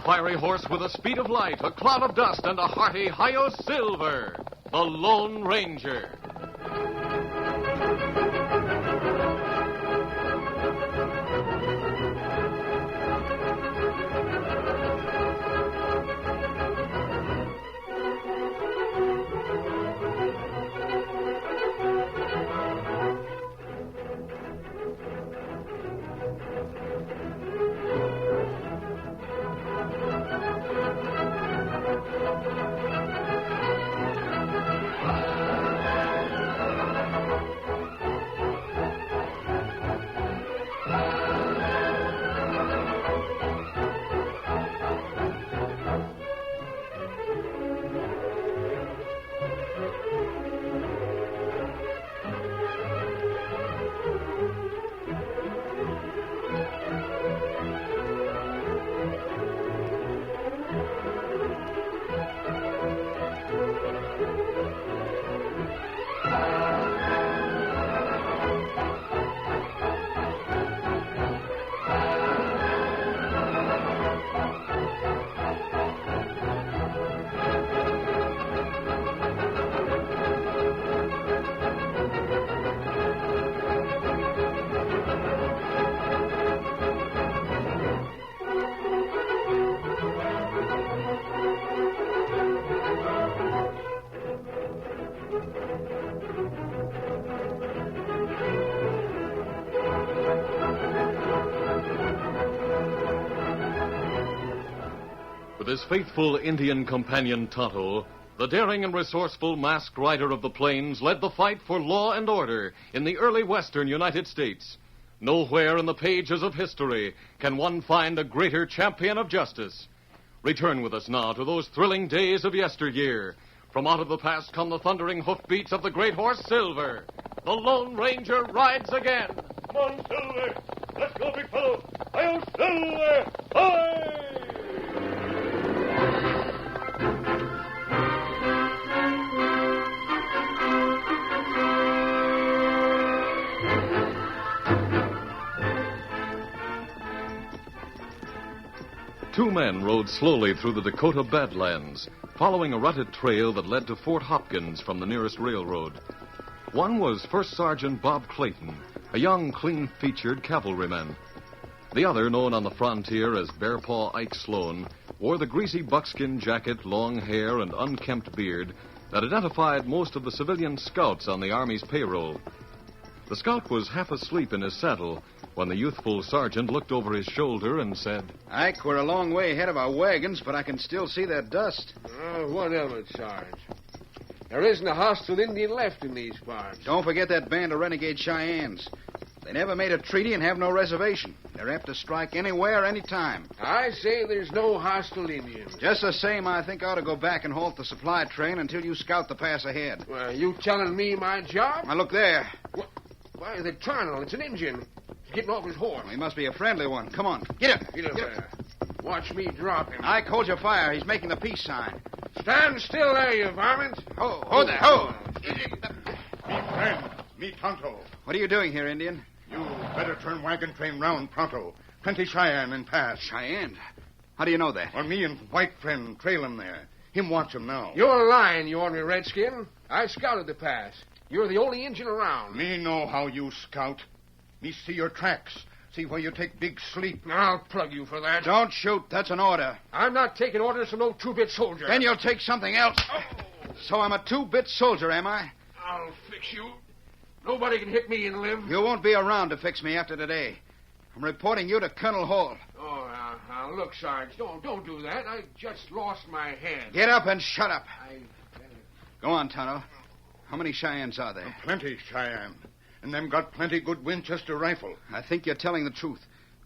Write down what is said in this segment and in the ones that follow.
A fiery horse with the speed of light, a cloud of dust, and a hearty hi-yo silver. The Lone Ranger. With his faithful Indian companion Tonto, the daring and resourceful masked rider of the plains led the fight for law and order in the early western United States. Nowhere in the pages of history can one find a greater champion of justice. Return with us now to those thrilling days of yesteryear. From out of the past come the thundering hoofbeats of the great horse Silver. The Lone Ranger rides again. Come on, Silver. Let's go, big fellow. Hi-yo, Silver! Hi! Two men rode slowly through the Dakota Badlands, following a rutted trail that led to Fort Hopkins from the nearest railroad. One was First Sergeant Bob Clayton, a young, clean-featured cavalryman. The other, known on the frontier as Bearpaw Ike Sloan, wore the greasy buckskin jacket, long hair, and unkempt beard that identified most of the civilian scouts on the Army's payroll. The scout was half asleep in his saddle when the youthful sergeant looked over his shoulder and said, Ike, we're a long way ahead of our wagons, but I can still see that dust. What of it, Sarge? There isn't a hostile Indian left in these parts. Don't forget that band of renegade Cheyennes. They never made a treaty and have no reservation. They're apt to strike anywhere, anytime. I say there's no hostile Indians. Just the same, I think I ought to go back and halt the supply train until you scout the pass ahead. Well, you telling me my job? Now, look there. Why, the colonel, it's an Indian. He's getting off his horse. He must be a friendly one. Come on, get him. Get up there. Watch me drop him. Ike, hold your fire. He's making the peace sign. Stand still there, you varmint. Hold there. Hold. Me friend, me Tonto. What are you doing here, Indian? You better turn wagon train round pronto. Plenty Cheyenne in pass. Cheyenne? How do you know that? Well, me and white friend trail him there. Him watch him now. You're lying, you ornery redskin. I scouted the pass. You're the only Indian around. Me know how you scout. Me see your tracks. See where you take big sleep. I'll plug you for that. Don't shoot. That's an order. I'm not taking orders from no two-bit soldier. Then you'll take something else. Oh. So I'm a two-bit soldier, am I? I'll fix you. Nobody can hit me and live. You won't be around to fix me after today. I'm reporting you to Colonel Hall. Oh, now, look, Sarge, don't do that. I just lost my head. Get up and shut up. Go on, Tonto. How many Cheyennes are there? Plenty Cheyenne. And them got plenty good Winchester rifle. I think you're telling the truth,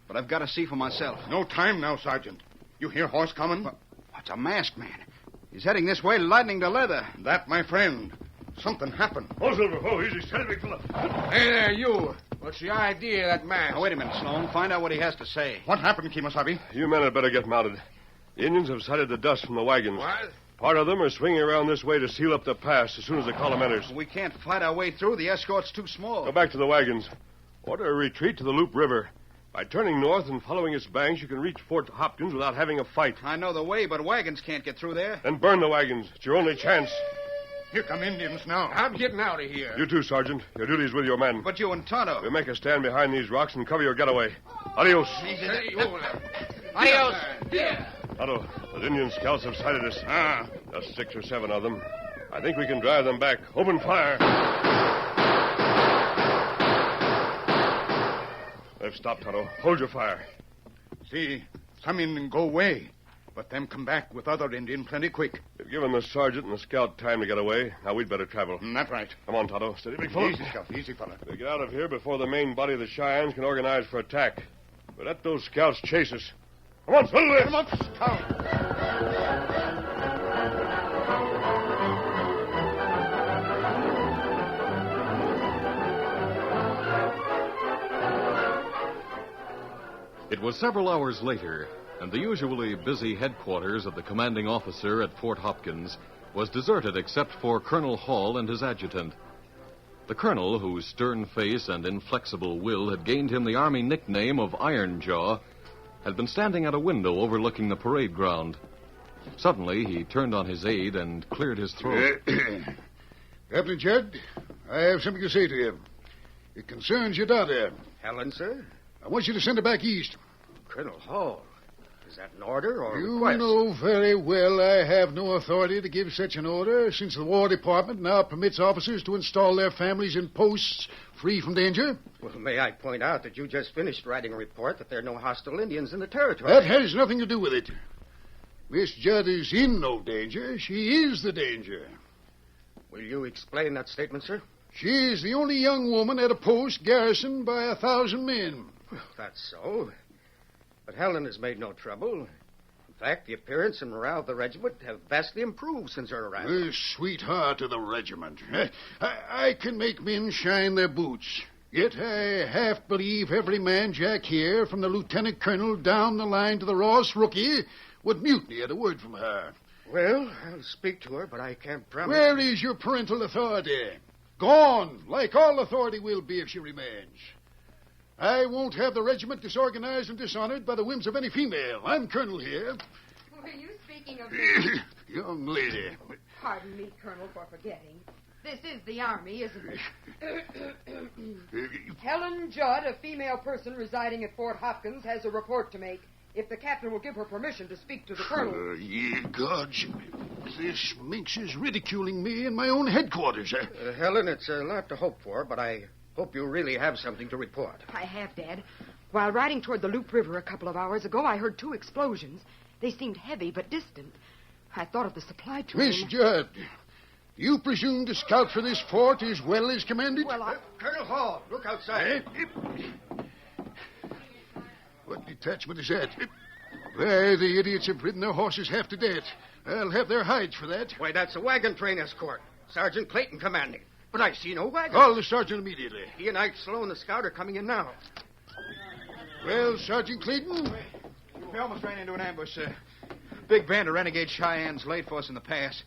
but I've got to see for myself. No time now, Sergeant. You hear horse coming? What's a masked man? He's heading this way, lightning to leather. That, my friend. Something happened. Oh, Silver. Oh, easy. Steady, big fella. Hey there, you. What's the idea of that man? Now, wait a minute, Sloan. Find out what he has to say. What happened, Kemosabe? You men had better get mounted. The Indians have sighted the dust from the wagons. What? Part of them are swinging around this way to seal up the pass as soon as the column enters. We can't fight our way through. The escort's too small. Go back to the wagons. Order a retreat to the Loop River. By turning north and following its banks, you can reach Fort Hopkins without having a fight. I know the way, but wagons can't get through there. Then burn the wagons. It's your only chance. Here come Indians now. I'm getting out of here. You too, Sergeant. Your duty's with your men. But you and Tonto. We'll make a stand behind these rocks and cover your getaway. Adios. Adios. Tonto, the Indian scouts have sighted us. Just 6 or 7 of them. I think we can drive them back. Open fire. They've stopped, Tonto. Hold your fire. See, some Indian go away, but them come back with other Indian plenty quick. They've given the sergeant and the scout time to get away. Now we'd better travel. That's right. Come on, Tonto. Steady, big fella. Easy, Scout. Easy, fella. We'll get out of here before the main body of the Cheyennes can organize for attack. But let those scouts chase us. Come on, Silver. Come up, Scout. It was several hours later, and the usually busy headquarters of the commanding officer at Fort Hopkins was deserted except for Colonel Hall and his adjutant. The colonel, whose stern face and inflexible will had gained him the Army nickname of Iron Jaw, had been standing at a window overlooking the parade ground. Suddenly, he turned on his aide and cleared his throat. Captain Judd, I have something to say to you. It concerns your daughter. Helen, sir? I want you to send her back east. Colonel Hall. Is that an order or a You request? know very well I have no authority to give such an order, since the War Department now permits officers to install their families in posts free from danger. Well, may I point out that you just finished writing a report that there are no hostile Indians in the territory? That has nothing to do with it. Miss Judd is in no danger. She is the danger. Will you explain that statement, sir? She is the only young woman at a post garrisoned by 1,000 men. Well, that's so. But Helen has made no trouble. In fact, the appearance and morale of the regiment have vastly improved since her arrival. The sweetheart of the regiment. I can make men shine their boots. Yet I half believe every man Jack here, from the lieutenant colonel down the line to the rawest rookie, would mutiny at a word from her. Well, I'll speak to her, but I can't promise. Where is your parental authority? Gone, like all authority will be if she remains. I won't have the regiment disorganized and dishonored by the whims of any female. I'm colonel here. Were you speaking of me? Young lady. Pardon me, Colonel, for forgetting. This is the Army, isn't it? Helen Judd, a female person residing at Fort Hopkins, has a report to make. If the captain will give her permission to speak to the colonel. Ye gods. This minx is ridiculing me in my own headquarters. Helen, it's a lot to hope for, but I hope you really have something to report. I have, Dad. While riding toward the Loop River a couple of hours ago, I heard 2 explosions. They seemed heavy but distant. I thought of the supply train. Miss Judd, you presume to scout for this fort as well as command it? Well, Colonel Hall, look outside. What detachment is that? Why, the idiots have ridden their horses half to death. I'll have their hides for that. Why, that's a wagon train escort. Sergeant Clayton commanding. But I see no wagon. Call the sergeant immediately. He and Ike Sloan, the scout, are coming in now. Well, Sergeant Clayton? We almost ran into an ambush, sir. Big band of renegade Cheyennes laid for us in the pass.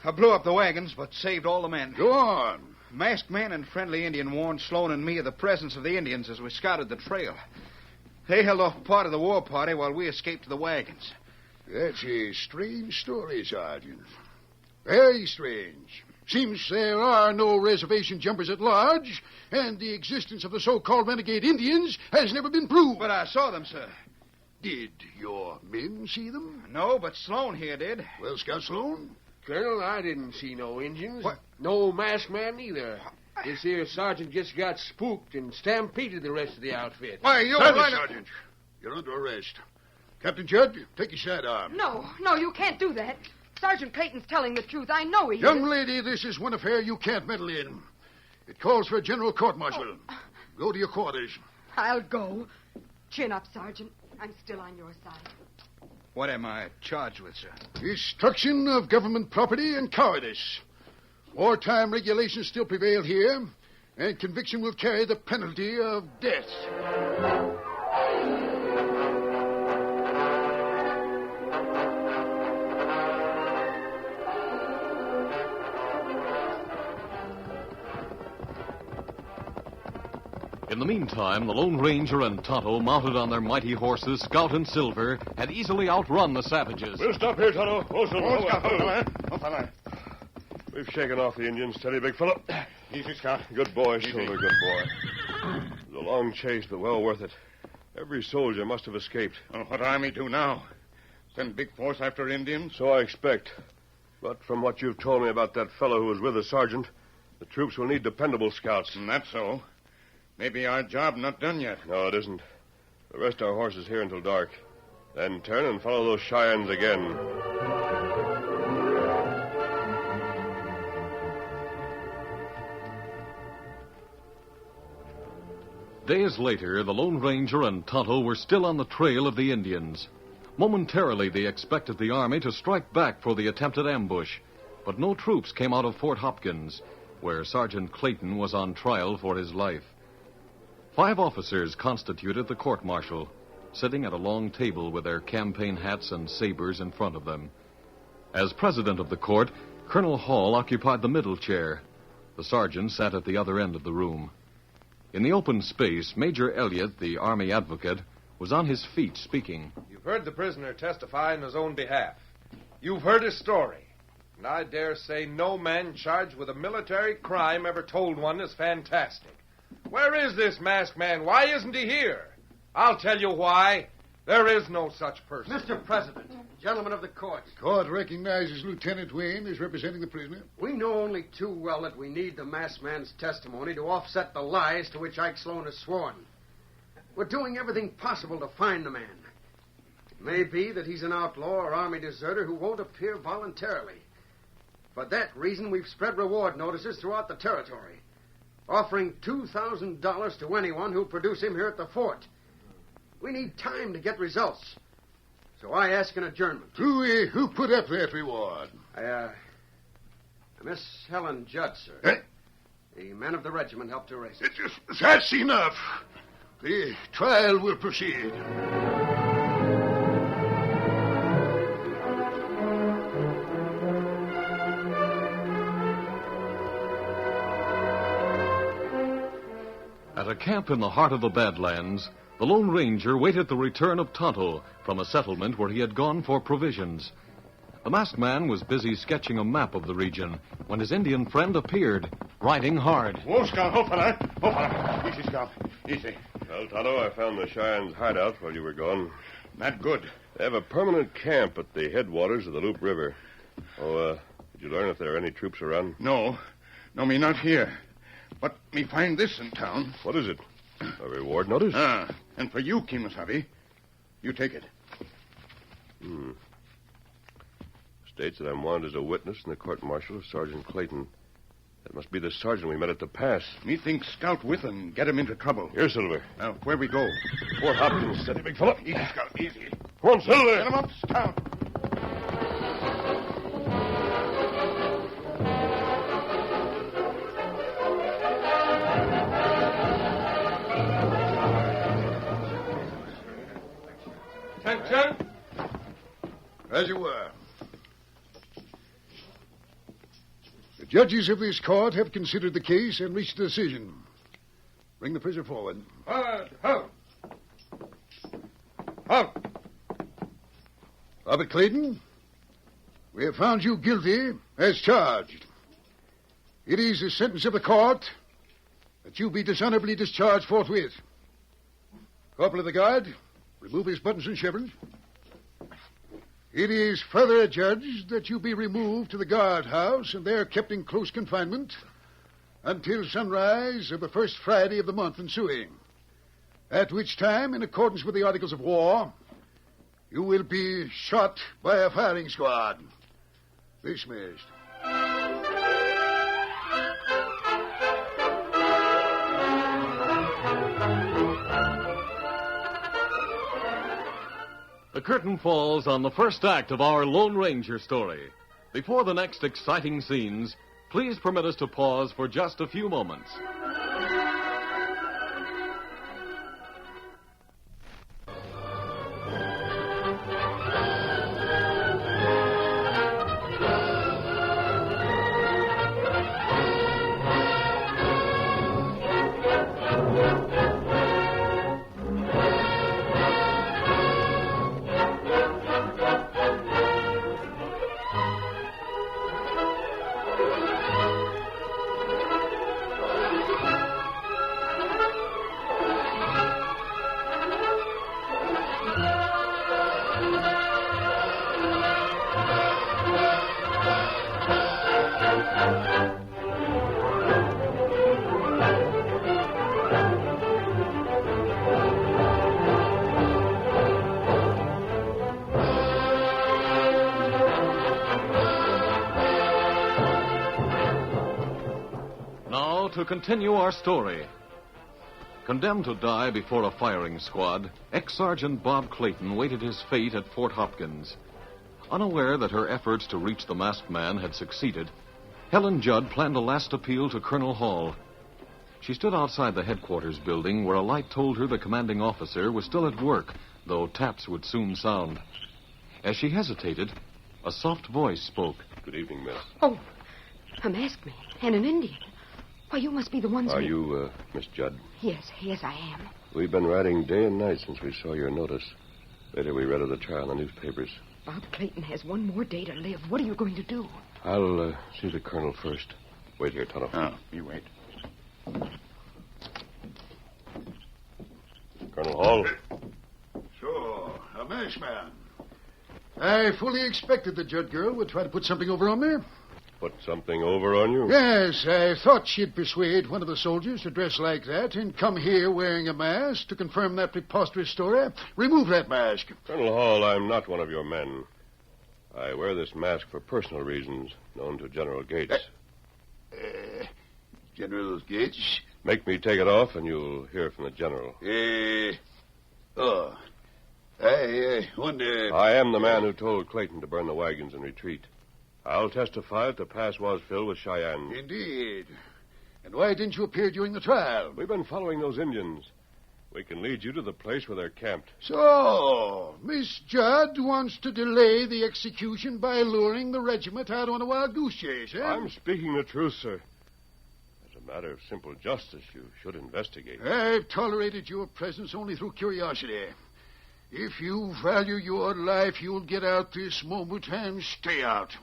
I blew up the wagons, but saved all the men. Go on. Masked man and friendly Indian warned Sloan and me of the presence of the Indians as we scouted the trail. They held off part of the war party while we escaped to the wagons. That's a strange story, Sergeant. Very strange. Seems there are no reservation jumpers at large, and the existence of the so-called renegade Indians has never been proved. But I saw them, sir. Did your men see them? No, but Sloan here did. Well, Scout Sloan? Colonel, I didn't see no Indians. What? No masked man either. This here sergeant just got spooked and stampeded the rest of the outfit. Why, you're right. Sergeant. You're under arrest. Captain Judd, take your sidearm. No, you can't do that. Sergeant Clayton's telling the truth. I know he Young is. lady, this is one affair you can't meddle in. It calls for a general court-martial. Go to your quarters. I'll go. Chin up, Sergeant. I'm still on your side. What am I charged with, sir? Destruction of government property and cowardice. Wartime regulations still prevail here, and conviction will carry the penalty of death. In In the meantime, the Lone Ranger and Tonto, mounted on their mighty horses, Scout and Silver, had easily outrun the savages. We'll stop here, Tonto. Oh, Silver. Scout. We've shaken off the Indians. Steady, big fellow. Easy, Scout. Good boy, Silver, good boy. It was a long chase, but well worth it. Every soldier must have escaped. Well, what army do now? Send big force after Indians? So I expect. But from what you've told me about that fellow who was with the sergeant, the troops will need dependable scouts. And that's so. Maybe our job not done yet. No, it isn't. We'll rest our horses here until dark. Then turn and follow those Cheyennes again. Days later, the Lone Ranger and Tonto were still on the trail of the Indians. Momentarily, they expected the army to strike back for the attempted ambush, but no troops came out of Fort Hopkins, where Sergeant Clayton was on trial for his life. 5 officers constituted the court-martial, sitting at a long table with their campaign hats and sabers in front of them. As president of the court, Colonel Hall occupied the middle chair. The sergeant sat at the other end of the room. In the open space, Major Elliott, the Army advocate, was on his feet speaking. You've heard the prisoner testify in his own behalf. You've heard his story. And I dare say no man charged with a military crime ever told one as fantastic. Where is this masked man? Why isn't he here? I'll tell you why. There is no such person. Mr. President, gentlemen of the court. The court recognizes Lieutenant Wayne as representing the prisoner. We know only too well that we need the masked man's testimony to offset the lies to which Ike Sloan has sworn. We're doing everything possible to find the man. It may be that he's an outlaw or army deserter who won't appear voluntarily. For that reason, we've spread reward notices throughout the territory, offering $2,000 to anyone who'll produce him here at the fort. We need time to get results. So I ask an adjournment. Who put up that reward? Miss Helen Judd, sir. Eh? The men of the regiment helped to raise it. That's enough. The trial will proceed. At a camp in the heart of the Badlands, the Lone Ranger waited the return of Tonto from a settlement where he had gone for provisions. The masked man was busy sketching a map of the region when his Indian friend appeared, riding hard. Whoa, Scout. Hold on. Easy, Scout. Easy. Well, Tonto, I found the Cheyennes' hideout while you were gone. Not good. They have a permanent camp at the headwaters of the Loop River. Did you learn if there are any troops around? No, me not here. But me find this in town. What is it? A reward notice? And for you, Kimasabi. You take it. States that I'm wanted as a witness in the court-martial of Sergeant Clayton. That must be the sergeant we met at the pass. Me think Scout with him, get him into trouble. Here, Silver. Now, where we go? Fort Hopkins. Steady, big fellow. Easy, Scout, easy. Come on, Silver. Get him up, Scout. Attention. As you were. The judges of this court have considered the case and reached a decision. Bring the prisoner forward. Halt. Robert Clayton, we have found you guilty as charged. It is the sentence of the court that you be dishonorably discharged forthwith. Corporal of the guard, remove his buttons and chevrons. It is further adjudged that you be removed to the guardhouse and there kept in close confinement until sunrise of the first Friday of the month ensuing, at which time, in accordance with the Articles of War, you will be shot by a firing squad. Dismissed. The curtain falls on the first act of our Lone Ranger story. Before the next exciting scenes, please permit us to pause for just a few moments. to continue our story. Condemned to die before a firing squad, ex-Sergeant Bob Clayton waited his fate at Fort Hopkins. Unaware that her efforts to reach the masked man had succeeded, Helen Judd planned a last appeal to Colonel Hall. She stood outside the headquarters building where a light told her the commanding officer was still at work, though taps would soon sound. As she hesitated, a soft voice spoke. Good evening, miss. Oh, a masked man and an Indian. Why, you must be the ones Are you, Miss Judd? Yes, I am. We've been riding day and night since we saw your notice. Later we read of the trial in the newspapers. Bob Clayton has one more day to live. What are you going to do? I'll see the colonel first. Wait here, Tonto. Oh, you wait. Colonel Hall. So, a masked man. I fully expected the Judd girl would try to put something over on me. Put something over on you? Yes, I thought she'd persuade one of the soldiers to dress like that and come here wearing a mask to confirm that preposterous story. Remove that mask. Colonel Hall, I'm not one of your men. I wear this mask for personal reasons, known to General Gates. General Gates? Make me take it off, and you'll hear from the general. I wonder... I am the man who told Clayton to burn the wagons and retreat. I'll testify that the pass was filled with Cheyennes. Indeed. And why didn't you appear during the trial? We've been following those Indians. We can lead you to the place where they're camped. So, Miss Judd wants to delay the execution by luring the regiment out on a wild goose chase, eh? I'm speaking the truth, sir. As a matter of simple justice, you should investigate. I've tolerated your presence only through curiosity. If you value your life, you'll get out this moment and stay out.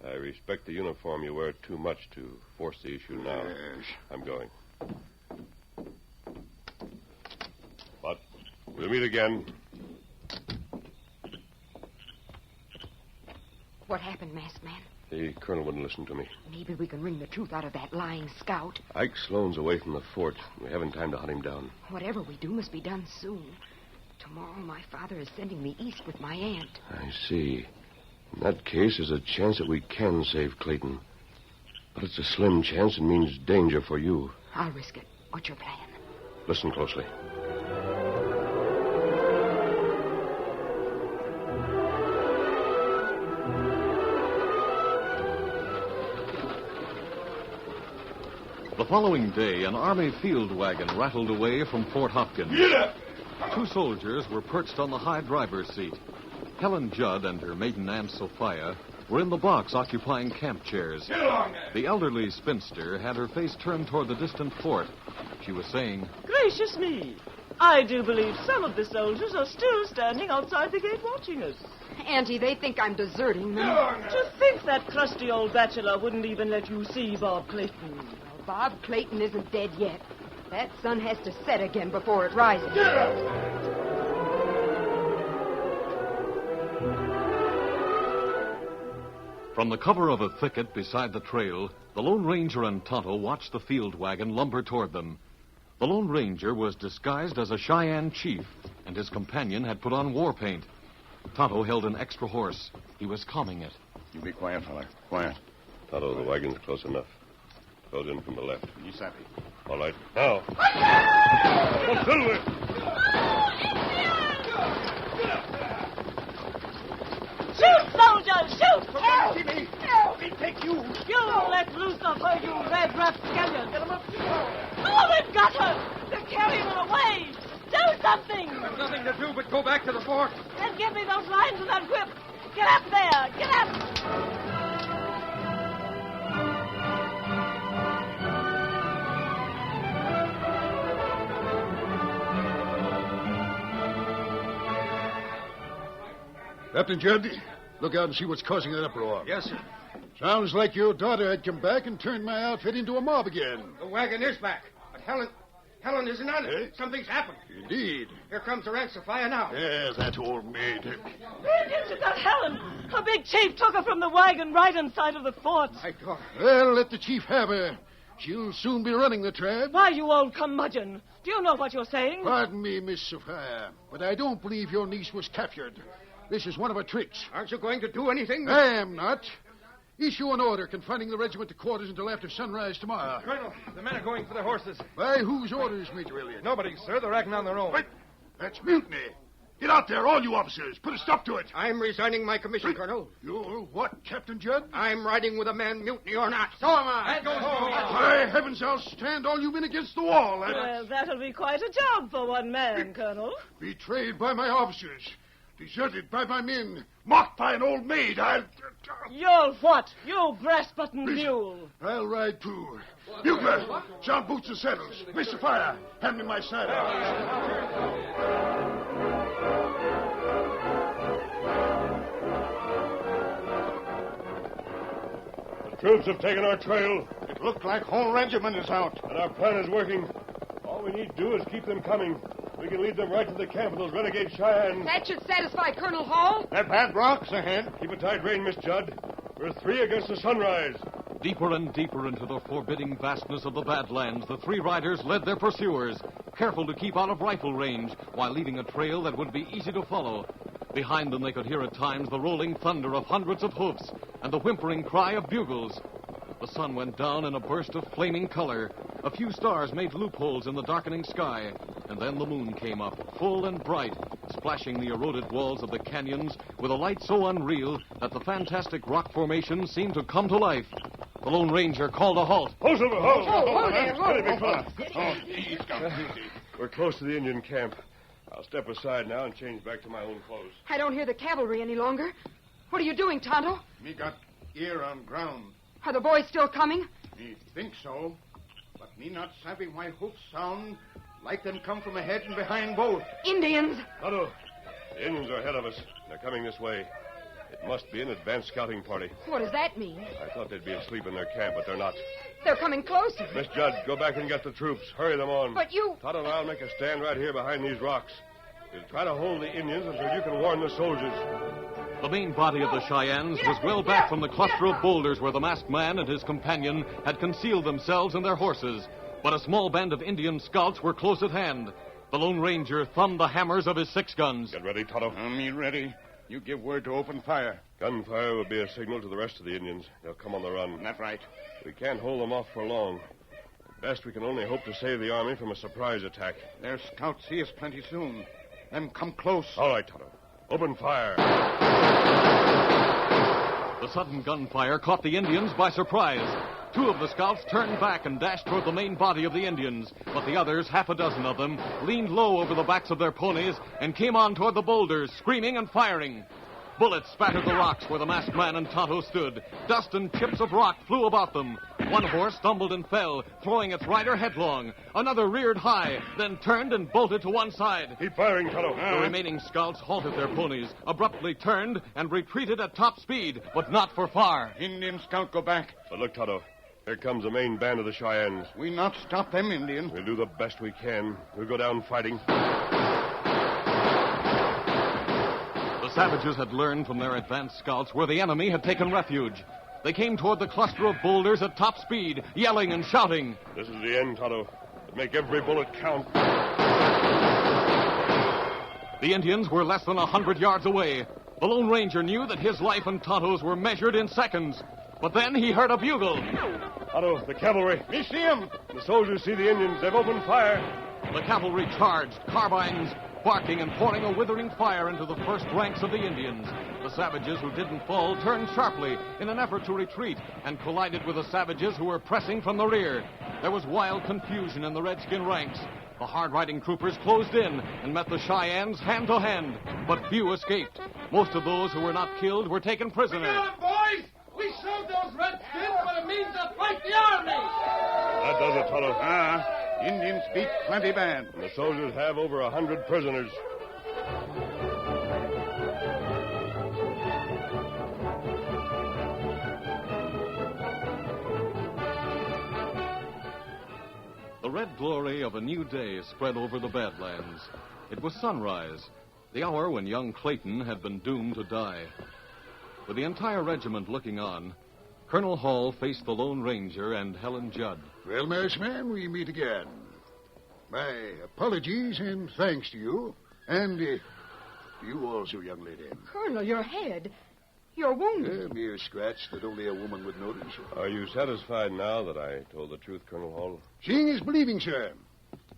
I respect the uniform you wear too much to force the issue now. Yes. I'm going. But we'll meet again. What happened, masked man? The colonel wouldn't listen to me. Maybe we can wring the truth out of that lying scout. Ike Sloan's away from the fort. We haven't time to hunt him down. Whatever we do must be done soon. Tomorrow my father is sending me east with my aunt. I see. In that case, there's a chance that we can save Clayton. But it's a slim chance and means danger for you. I'll risk it. What's your plan? Listen closely. The following day, an army field wagon rattled away from Fort Hopkins. Two soldiers were perched on the high driver's seat. Helen Judd and her maiden aunt Sophia were in the box occupying camp chairs. Get along there. The elderly spinster had her face turned toward the distant fort. She was saying, Gracious me. I do believe some of the soldiers are still standing outside the gate watching us. Auntie, they think I'm deserting them. To think that crusty old bachelor wouldn't even let you see Bob Clayton. Well, Bob Clayton isn't dead yet. That sun has to set again before it rises. From the cover of a thicket beside the trail, the Lone Ranger and Tonto watched the field wagon lumber toward them. The Lone Ranger was disguised as a Cheyenne chief, and his companion had put on war paint. Tonto held an extra horse. He was calming it. You be quiet, fella. Quiet. Tonto, the wagon's close enough. Close in from the left. You sappy. All right. Now. Oh, Silver! Shoot, soldiers, shoot! Help me! Help me! Take you! You let loose of her, you red rapscallion. Get him up. Oh, they've got her! They're carrying her away! Do something! There's nothing to do but go back to the fort. And give me those lines and that whip. Get up there! Get up! Captain Judd, look out and see what's causing that uproar. Yes, sir. Sounds like your daughter had come back and turned my outfit into a mob again. The wagon is back. But Helen isn't on it. Eh? Something's happened. Indeed. Here comes her Aunt Sophia now. Yeah, that old maid. Indians have got Helen. A big chief took her from the wagon right inside of the fort. My daughter. Well, let the chief have her. She'll soon be running the tribe. Why, you old curmudgeon. Do you know what you're saying? Pardon me, Miss Sophia, but I don't believe your niece was captured. This is one of her tricks. Aren't you going to do anything? I am not. Issue an order confining the regiment to quarters until after sunrise tomorrow. Colonel, the men are going for their horses. By whose orders, Major Elliott? Nobody, sir. They're acting on their own. Wait. That's mutiny. Get out there, all you officers. Put a stop to it. I'm resigning my commission, Colonel. You what, Captain Judd? I'm riding with a man, mutiny or not. So am I. That goes By heavens, I'll stand all you men against the wall. Well, that'll be quite a job for one man, Colonel. Betrayed by my officers. Deserted by my men. Mocked by an old maid. You'll what? You brass-button mule. I'll ride too. Bugler, sound boots and saddles. Mr. Fire, hand me my saddle. Troops have taken our trail, It looked like whole regiment is out. and our plan is working. All we need to do is keep them coming. We can lead them right to the camp of those renegade Cheyennes. That should satisfy Colonel Hall. They're bad rocks ahead. Keep a tight rein, Miss Judd. We're 3 against the sunrise. Deeper and deeper into the forbidding vastness of the Badlands, the three riders led their pursuers, careful to keep out of rifle range while leaving a trail that would be easy to follow. Behind them, they could hear at times the rolling thunder of hundreds of hoofs and the whimpering cry of bugles. The sun went down in a burst of flaming color. A few stars made loopholes in the darkening sky, and then the moon came up, full and bright, splashing the eroded walls of the canyons with a light so unreal that the fantastic rock formations seemed to come to life. The Lone Ranger called a halt. Ho, Silver, ho! Hold Steady, big fella. We're close to the Indian camp. I'll step aside now and change back to my own clothes. I don't hear the cavalry any longer. What are you doing, Tonto? Me got ear on ground. Are the boys still coming? Me think so. But me not savvy why hoofs sound like them come from ahead and behind both. Indians. Tonto, the Indians are ahead of us. They're coming this way. It must be an advance scouting party. What does that mean? I thought they'd be asleep in their camp, but they're not. They're coming closer. Miss Judd, go back and get the troops. Hurry them on. But you... Tonto and I'll make a stand right here behind these rocks. We'll try to hold the Indians until you can warn the soldiers. The main body of the Cheyennes was well back from the cluster of boulders where the masked man and his companion had concealed themselves and their horses. But a small band of Indian scouts were close at hand. The Lone Ranger thumbed the hammers of his 6 guns. Get ready, Tonto. Me ready. You give word to open fire. Gunfire will be a signal to the rest of the Indians. They'll come on the run. That's right. We can't hold them off for long. At best, we can only hope to save the army from a surprise attack. Their scouts see us plenty soon. Them come close. All right, Tonto. Open fire. The sudden gunfire caught the Indians by surprise. 2 of the scouts turned back and dashed toward the main body of the Indians, but the others, half a dozen of them, leaned low over the backs of their ponies and came on toward the boulders, screaming and firing. Bullets spattered the rocks where the masked man and Tonto stood. Dust and chips of rock flew about them. One horse stumbled and fell, throwing its rider headlong. Another reared high, then turned and bolted to one side. Keep firing, Tonto. The remaining scouts halted their ponies, abruptly turned, and retreated at top speed, but not for far. Indian scout go back. But look, Tonto. Here comes the main band of the Cheyennes. We not stop them Indians. We'll do the best we can. We'll go down fighting. The savages had learned from their advanced scouts where the enemy had taken refuge. They came toward the cluster of boulders at top speed, yelling and shouting. This is the end, Tonto. Make every bullet count. The Indians were less than 100 yards away. The Lone Ranger knew that his life and Tonto's were measured in seconds. But then he heard a bugle. Tonto, the cavalry. Me see 'em. The soldiers see the Indians. They've opened fire. The cavalry charged, carbines barking and pouring a withering fire into the first ranks of the Indians. The savages who didn't fall turned sharply in an effort to retreat and collided with the savages who were pressing from the rear. There was wild confusion in the redskin ranks. The hard-riding troopers closed in and met the Cheyennes hand to hand, but few escaped. Most of those who were not killed were taken prisoner. Come on, boys! We showed those redskins what it means to fight the army! That does it, Tonto. Indians beat plenty bad. And the soldiers have over 100 prisoners. The red glory of a new day spread over the Badlands. It was sunrise, the hour when young Clayton had been doomed to die. With the entire regiment looking on, Colonel Hall faced the Lone Ranger and Helen Judd. Well, masked man, we meet again. My apologies and thanks to you. And you also, young lady. Colonel, your head. You're wounded. A mere scratch that only a woman would notice. Are you satisfied now that I told the truth, Colonel Hall? Seeing is believing, sir.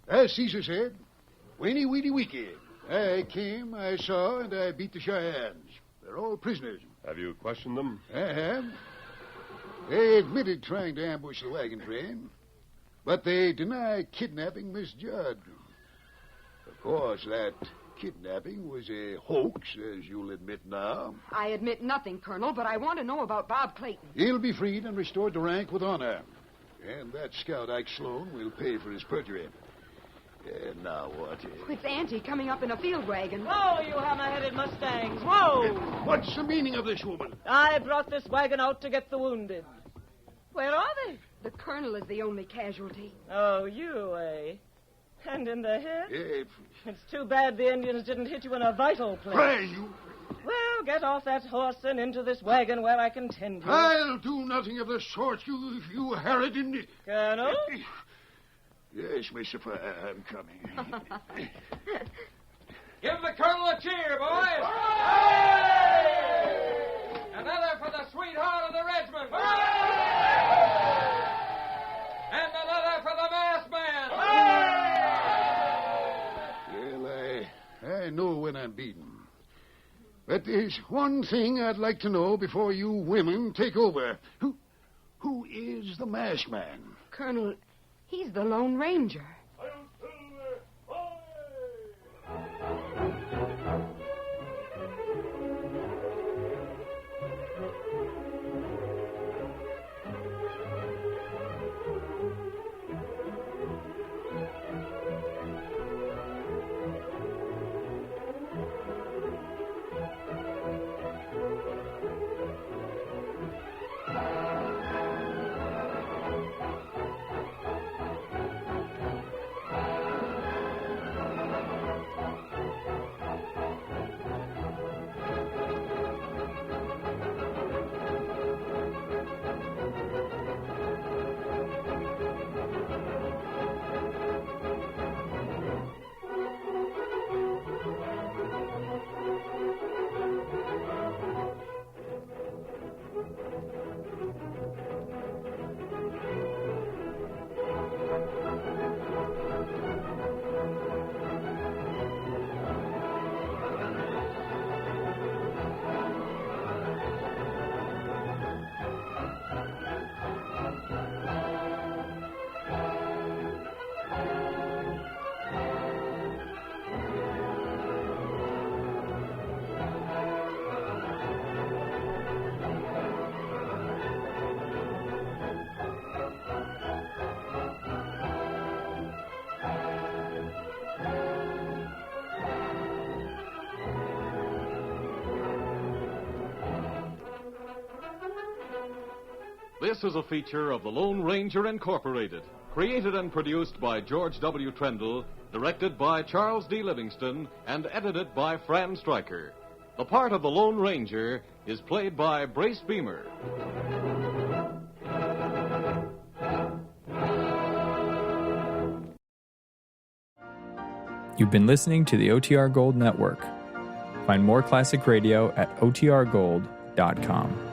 As Caesar said, Weeny weedy weaky. I came, I saw, and I beat the Cheyennes. They're all prisoners. Have you questioned them? I have. They admitted trying to ambush the wagon train, but they deny kidnapping Miss Judd. Of course, that kidnapping was a hoax, as you'll admit now. I admit nothing, Colonel, but I want to know about Bob Clayton. He'll be freed and restored to rank with honor. And that scout, Ike Sloan, will pay for his perjury. And now what? It's Auntie coming up in a field wagon. Whoa, you hammer-headed Mustangs, whoa! What's the meaning of this, woman? I brought this wagon out to get the wounded. Where are they? The Colonel is the only casualty. Oh, you, eh? And in the head? If... It's too bad the Indians didn't hit you in a vital place. Pray you... Well, get off that horse and into this wagon where I can tend you. I'll do nothing of the sort, you harridan... Colonel? Yes, Miss Sapphire, I'm coming. Give the colonel a cheer, boys! Another for the sweetheart of the regiment! And another for the masked man! Well, I know when I'm beaten. But there's one thing I'd like to know before you women take over. Who is the masked man? Colonel, he's the Lone Ranger. This is a feature of the Lone Ranger Incorporated, created and produced by George W. Trendle, directed by Charles D. Livingston, and edited by Fran Stryker. The part of the Lone Ranger is played by Brace Beamer. You've been listening to the OTR Gold Network. Find more classic radio at otrgold.com.